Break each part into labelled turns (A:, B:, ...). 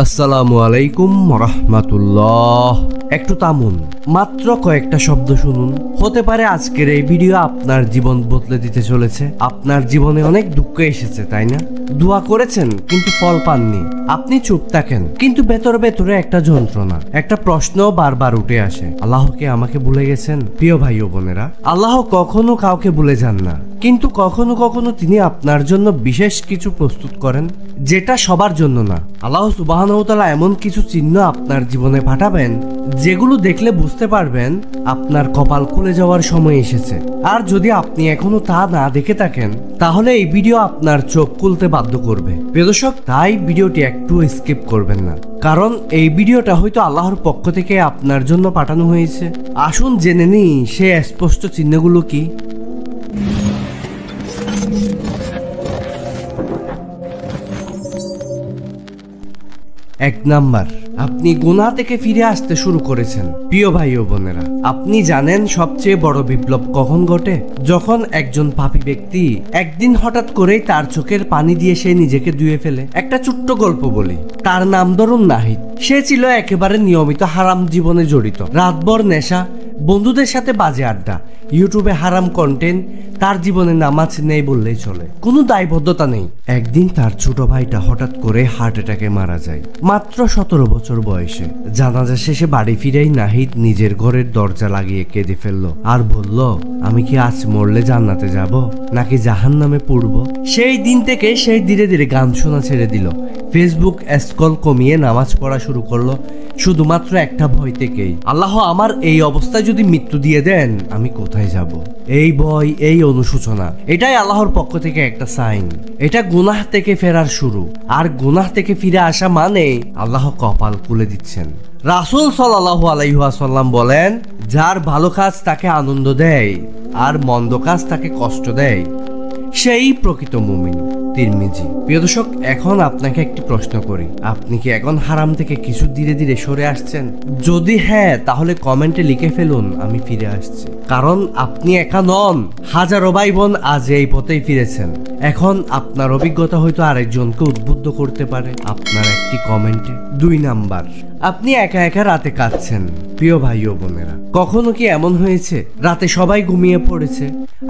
A: আসসালামু আলাইকুম রাহমাতুল্লাহ। একটু থামুন, মাত্র কয়েকটা শব্দ শুনুন। হতে পারে আজকের এই ভিডিও আপনার জীবন বদলে দিতে চলেছে। আপনার জীবনে অনেক দুঃখ এসেছে, তাই না? দোয়া করেছেন কিন্তু ফল পাননি। আপনি চুপ থাকেন কিন্তু ভেতরে ভেতরে একটা যন্ত্রণা, একটা প্রশ্ন বারবার উঠে আসে, আল্লাহকে আমাকে ভুলে গেছেন? প্রিয় ভাই ও বোনেরা, আল্লাহ কখনো কাউকে ভুলে যান না, কিন্তু কখনো কখনো তিনি আপনার জন্য বিশেষ কিছু প্রস্তুত করেন, যেটা সবার জন্য না। আল্লাহ সুবহানাহু ওয়া তাআলা এমন কিছু চিহ্ন আপনার জীবনে পাঠাবেন, যেগুলো দেখলে বুঝতে পারবেন আপনার কপাল খুলে যাওয়ার সময় এসেছে। আর যদি আপনি এখনো তা না দেখে থাকেন, তাহলে এই ভিডিও আপনার চোখ খুলতে বাধ্য করবে। প্রিয় দর্শক, তাই ভিডিওটি একটু স্কিপ করবেন না, কারণ এই ভিডিওটা হয়তো আল্লাহর পক্ষ থেকে আপনার জন্য পাঠানো হয়েছে। আসুন জেনে নিই সে স্পষ্ট চিহ্নগুলো কি। এক নাম্বার, আপনি গুনাহ থেকে ফিরে আসতে শুরু করেছেন। প্রিয় ভাই ও বোনেরা, আপনি জানেন সবচেয়ে বড় বিপ্লব কখন ঘটে? যখন একজন পাপী ব্যক্তি একদিন হঠাৎ করেই তার চোখের পানি দিয়ে সে নিজেকে ধুয়ে ফেলে। একটা ছোট্ট গল্প বলি। তার নাম ধরুন নাহিদ। সে ছিল একেবারে নিয়মিত হারাম জীবনে জড়িত। রাতভর নেশা, বন্ধুদের সাথে বাজে আড্ডা, ইউটিউবে হারাম কন্টেন্ট। তার জীবনে নামাজ নেই বললেই চলে, কোনো দায়বদ্ধতা নেই। একদিন তার ছোট ভাইটা হঠাৎ করে হার্ট অ্যাটাকে মারা যায়, মাত্র 17 বছর বয়সে। জানাজা শেষে বাড়ি ফিরেই নাহিদ নিজের ঘরের দরজা লাগিয়ে কেঁদে ফেললো আর বলল, আমি কি আজ মরলে জান্নাতে যাব নাকি জাহান্নামে পড়ব? সেই দিন থেকে সে ধীরে ধীরে গান শোনা ছেড়ে দিল, ফেসবুক স্ক্রল কমিয়ে নামাজ পড়া শুরু করলো, শুধুমাত্র একটা ভয় থেকেই, আল্লাহ আমার এই অবস্থায় যদি মৃত্যু দিয়ে দেন আমি কোথায় যাব? এই ভয়, এই অনুশোচনা, এটাই আল্লাহর পক্ষ থেকে একটা সাইন। এটা গুনাহ থেকে ফেরার শুরু, আর গুনাহ থেকে ফিরে আসা মানে আল্লাহ কপাল খুলে দিচ্ছেন। রাসূল সাল্লাল্লাহু আলাইহি ওয়াসাল্লাম বলেন, যার ভালো কাজ তাকে আনন্দ দেয় আর মন্দ কাজ তাকে কষ্ট দেয়, সেই প্রকৃত মুমিন। তিরমিজি। প্রিয় দর্শক, এখন আপনাকে একটি প্রশ্ন করি, আপনি কি এখন হারাম থেকে কিছু ধীরে ধীরে সরে আসছেন? যদি হ্যাঁ, তাহলে কমেন্টে লিখে ফেলুন আমি ফিরে আসছি। কারণ আপনি একা নন, হাজারো ভাই বোন আজ এই পথেই ফিরেছেন। এখন আপনার অভিজ্ঞতা হয়তো আরেকজনকে উদ্বুদ্ধ করতে পারে আপনার একটি কমেন্টে। 2 নাম্বার, আপনি একা একা রাতে কাঁদছেন। প্রিয় ভাই ও বোনেরা, কখনো কি এমন হয়েছে রাতে সবাই ঘুমিয়ে পড়েছে,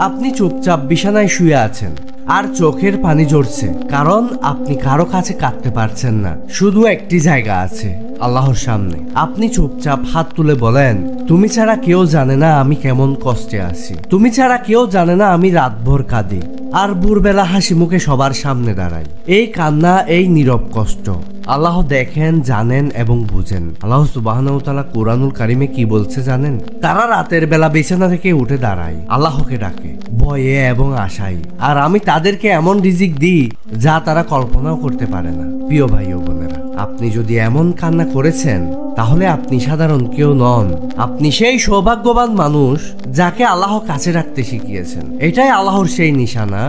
A: আপনি চুপচাপ বিছানায় শুয়ে আছেন আর চোখের পানি ঝরছে, কারণ আপনি কারো কাছে কাঁদতে পারছেন না। শুধু একটি জায়গা আছে, আল্লাহর সামনে। আপনি চুপচাপ হাত তুলে বলেন, তুমি ছাড়া কেউ জানে না আমি কেমন কষ্টে আছি, তুমি ছাড়া কেউ জানে না আমি রাতভর কাঁদি আর ভোরবেলা হাসি মুখে সবার সামনে দাঁড়াই। এই কান্না, এই নীরব কষ্ট আল্লাহ দেখেন, জানেন এবং বুঝেন। আল্লাহ সুবহানাহু ওয়া তাআলা কুরআনুল কারীমে কি বলছে জানেন? তারা রাতের বেলা বিছানা থেকে উঠে দাঁড়ায়, আল্লাহকে ডাকে ভয়ে এবং আশায়, আর আমি তাদেরকে এমন রিজিক দিই যা তারা কল্পনাও করতে পারে না। প্রিয় ভাই ও বোনেরা, আপনি যদি এমন কান্না করেছেন, তাহলে আপনি সাধারণ কেউ নন। আপনি সেই সৌভাগ্যবান মানুষ যাকে আল্লাহ কাছে রাখতে শিখিয়েছেন। এটাই আল্লাহর সেই নিশানা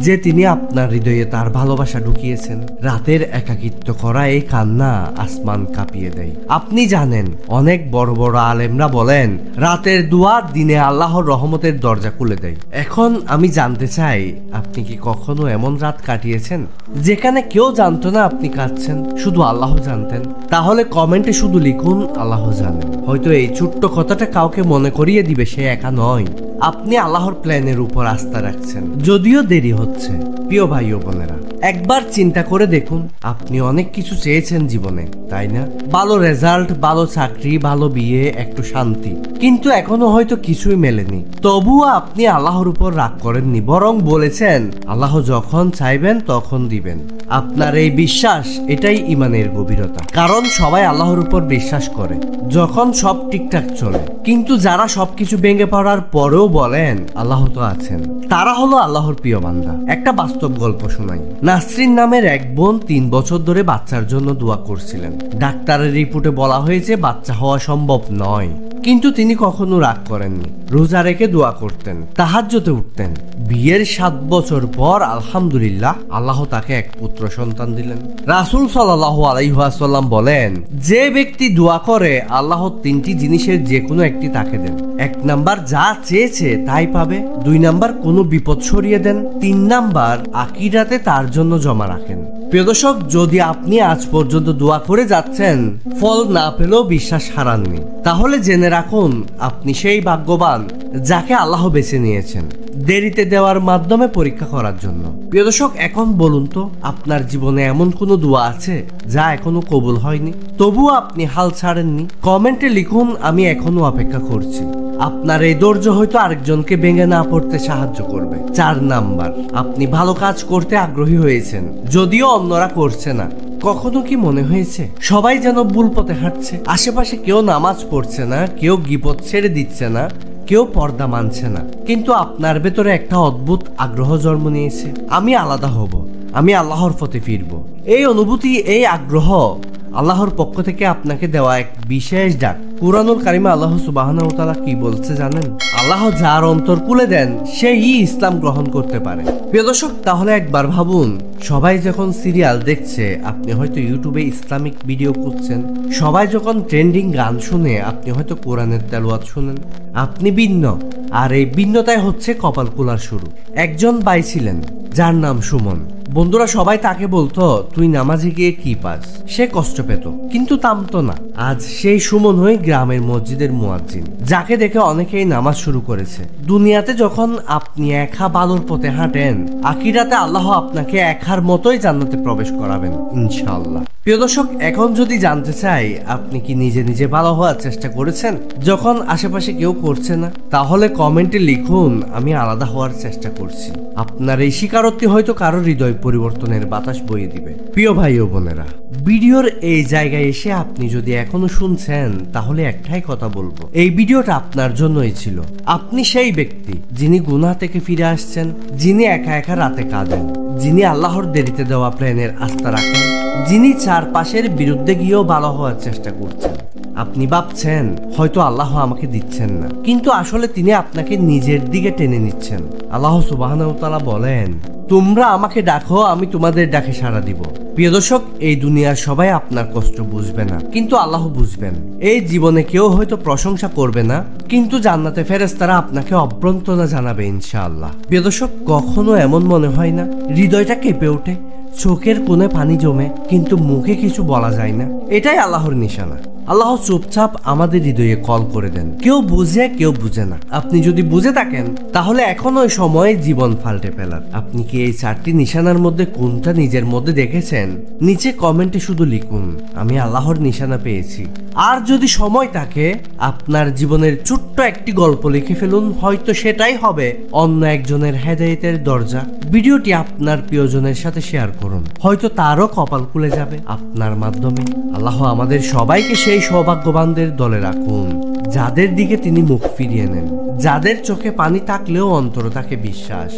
A: যে তিনি আপনার হৃদয়ে তার ভালোবাসা ঢুকিয়েছেন। রাতের একাকিত্ব করা এই কান্না আসমান কাঁপিয়ে দেয়। আপনি জানেন, অনেক বড় বড় আলেমরা বলেন, রাতের দোয়া দিনে আল্লাহর রহমতের দরজা খুলে দেয়। এখন আমি জানতে চাই, আপনি কি কখনো এমন রাত কাটিয়েছেন যেখানে কেউ জানতো না আপনি কাঁদছেন, শুধু আল্লাহ জানতেন? তাহলে কমেন্টে শুধু লিখুন, আল্লাহ জানেন। হয়তো এই ছোট্ট কথাটা কাউকে মনে করিয়ে দিবে সে একা নয়। আপনি আল্লাহর প্ল্যানের উপর আস্থা রাখছেন, যদিও দেরি হচ্ছে। প্রিয় ভাই ও বোনেরা, একবার চিন্তা করে দেখুন, আপনি অনেক কিছু চেয়েছেন জীবনে, তাই না? ভালো রেজাল্ট, ভালো চাকরি, ভালো বিয়ে, একটু শান্তি, কিন্তু এখনো হয়তো কিছুই মেলেনি। তবুও আপনি আল্লাহর উপর রাগ করেননি, বরং বলেছেন আল্লাহ যখন চাইবেন তখন দিবেন। আপনার এই বিশ্বাস, এটাই ইমানের গভীরতা। কারণ সবাই আল্লাহর উপর বিশ্বাস করে যখন সব ঠিকঠাক চলে, কিন্তু যারা সবকিছু ভেঙে পড়ার পরেও বলেন আল্লাহ তো আছেন, তারা হলো আল্লাহর প্রিয় বান্দা। একটা বাস্তব গল্প শোনাই। নাসরিন নামের এক বোন 3 বছর ধরে বাচ্চার জন্য দোয়া করছিলেন। ডাক্তারের রিপোর্টে বলা হয়েছে বাচ্চা হওয়া সম্ভব নয়, কিন্তু তিনি কখনো রাগ করেননি, রোজা রেখে দোয়া করতেন, তাহাজ্জুদে উঠতেন। বিয়ের 7 বছর পর আলহামদুলিল্লাহ আল্লাহ তাকে এক পুত্র সন্তান দিলেন। রাসূল সাল্লাল্লাহু আলাইহি ওয়াসাল্লাম বলেন, যে ব্যক্তি দোয়া করে আল্লাহ 3টি জিনিসের যে কোনো একটি তাকে দেন। 1 নাম্বার, যা চেয়েছে তাই পাবে। 2 নাম্বার, কোনো বিপদ সরিয়ে দেন। 3 নাম্বার, আখিরাতে তার জন্য জমা রাখেন। প্রিয় দর্শক, যদি আপনি আজ পর্যন্ত দোয়া করে যাচ্ছেন, ফল না পেলেও বিশ্বাস হারাননি, তাহলে জেনে রাখুন আপনি সেই ভাগ্যবান যাকে আল্লাহ বেছে নিয়েছেন দেরিতে দেওয়ার মাধ্যমে পরীক্ষা করার জন্য। প্রিয় দর্শক, এখন বলুন তো, আপনার জীবনে এমন কোনো দোয়া আছে যা এখনো কবুল হয়নি, তবুও আপনি হাল ছাড়েননি? কমেন্টে লিখুন, আমি এখনো অপেক্ষা করছি। আপনার এই ধৈর্য হয়তো আরেকজনকে ভেঙে না পড়তে সাহায্য করবে। 4 নাম্বার, আপনি ভালো কাজ করতে আগ্রহী হয়েছেন, যদিও অন্যরা করছে না। কখনো কি মনে হয়েছে সবাই যেন ভুল পথে হাঁটছে? আশেপাশে কেউ নামাজ পড়ছে না, কেউ গীবত ছেড়ে দিচ্ছে না, কেউ পর্দা মানছে না, কিন্তু আপনার ভেতরে একটা অদ্ভুত আগ্রহ জন্ম নিয়েছে। আমি আলাদা হব, আমি আল্লাহর পথে ফিরব। এই অনুভূতি, এই আগ্রহ আল্লাহর পক্ষ থেকে আপনাকে দেওয়া এক বিশেষ ডাক। কুরআনুল কারিমে আল্লাহ সুবহানাহু ওয়া তাআলা কি বলছে জানেন? আল্লাহ যার অন্তর খুলে দেন সেই ইসলাম গ্রহণ করতে পারে। প্রিয় দর্শক, তাহলে একবার ভাবুন, সবাই যখন সিরিয়াল দেখছে, আপনি হয়তো ইউটিউবে ইসলামিক ভিডিও করছেন। সবাই যখন ট্রেন্ডিং গান শুনে, আপনি হয়তো কোরআনের তেলাওয়াত শুনেন। আপনি ভিন্ন, আর এই ভিন্নতাই হচ্ছে কপাল খোলার শুরু। একজন ভাই ছিলেন যার নাম সুমন। বন্ধুরা সবাই তাকে বলতো, তুই নামাজে গিয়ে কি পাস? সে কষ্ট পেত, কিন্তু থামতো না। আজ সেই সুমন হয়ে গ্রামের মসজিদের মুয়াজ্জিন, যাকে দেখে অনেকেই নামাজ শুরু করেছে। দুনিয়াতে যখন আপনি একা ভালোর পথে হাঁটেন, আখিরাতে আল্লাহ আপনাকে একার মতোই জান্নাতে প্রবেশ করাবেন ইনশাআল্লাহ। প্রিয় দর্শক, এখন যদি জানতে চাই আপনি কি নিজে নিজে ভালো হওয়ার চেষ্টা করেছেন যখন আশেপাশে কেউ করছে না? তাহলে কমেন্টে লিখুন, আমি আলাদা হওয়ার চেষ্টা করছি। আপনার এই স্বীকারোক্তি হয়তো কারো হৃদয় পরিবর্তনের বাতাস বইয়ে দিবে। প্রিয় ভাই ও বোনেরা, ভিডিওর এই জায়গায় এসে আপনি যদি এখনো শুনছেন, তাহলে একটাই কথা বলবো, এই ভিডিওটা আপনার জন্যই ছিল। আপনি সেই ব্যক্তি যিনি গুনাহ থেকে ফিরে আসছেন, যিনি একা একা রাতে কাঁদেন, যিনি আল্লাহর দেরিতে দেওয়া প্ল্যানের আস্থা রাখেন, যিনি চারপাশের বিরুদ্ধে গিয়েও ভালো হওয়ার চেষ্টা করছেন। আপনি ভাবছেন হয়তো আল্লাহ আমাকে দিচ্ছেন না, কিন্তু আসলে তিনি আপনাকে নিজের দিকে টেনে নিচ্ছেন। আল্লাহ সুবহানাহু ওয়া তাআলা বলেন, তোমরা আমাকে ডাকো, আমি তোমাদের ডাকে সাড়া দিব। প্রিয় দর্শক, এই দুনিয়ার সবাই আপনার কষ্ট বুঝবে না, কিন্তু আল্লাহ বুঝবেন। এই জীবনে কেউ হয়তো প্রশংসা করবে না, কিন্তু জান্নাতে ফেরেশতারা আপনাকে অভ্যর্থনা জানাবে ইনশাআল্লাহ। প্রিয় দর্শক, কখনো এমন মনে হয় না হৃদয়টা কেঁপে ওঠে, চোখের কোণে পানি জমে, কিন্তু মুখে কিছু বলা যায় না? এটাই আল্লাহর নিশানা। আল্লাহ চুপচাপ আমাদের হৃদয়ে কল করে দেন, কেউ বুঝে কেউ বুঝে না। আপনি যদি বুঝে থাকেন, তাহলে এখনো সময় জীবন পাল্টে ফেলার। আপনি কি এই 4টি নিশানার মধ্যে কোনটা নিজের মধ্যে দেখেছেন? নিচে কমেন্টে শুধু লিখুন, আমি আল্লাহর নিশানা পেয়েছি। আর যদি সময় থাকে, আপনার জীবনের ছোট্ট একটি গল্প লিখে ফেলুন, হয়তো সেটাই হবে অন্য একজনের হেদায়েতের দরজা। ভিডিওটি আপনার প্রিয়জনের সাথে শেয়ার করুন, হয়তো তারও কপাল খুলে যাবে আপনার মাধ্যমে। আল্লাহ আমাদের সবাইকে সেই সৌভাগ্যবানদের দলে রাখুন যাদের দিকে তিনি মুখ ফিরিয়ে নেন, যাদের চোখে পানি থাকলেও অন্তরে থাকে বিশ্বাস।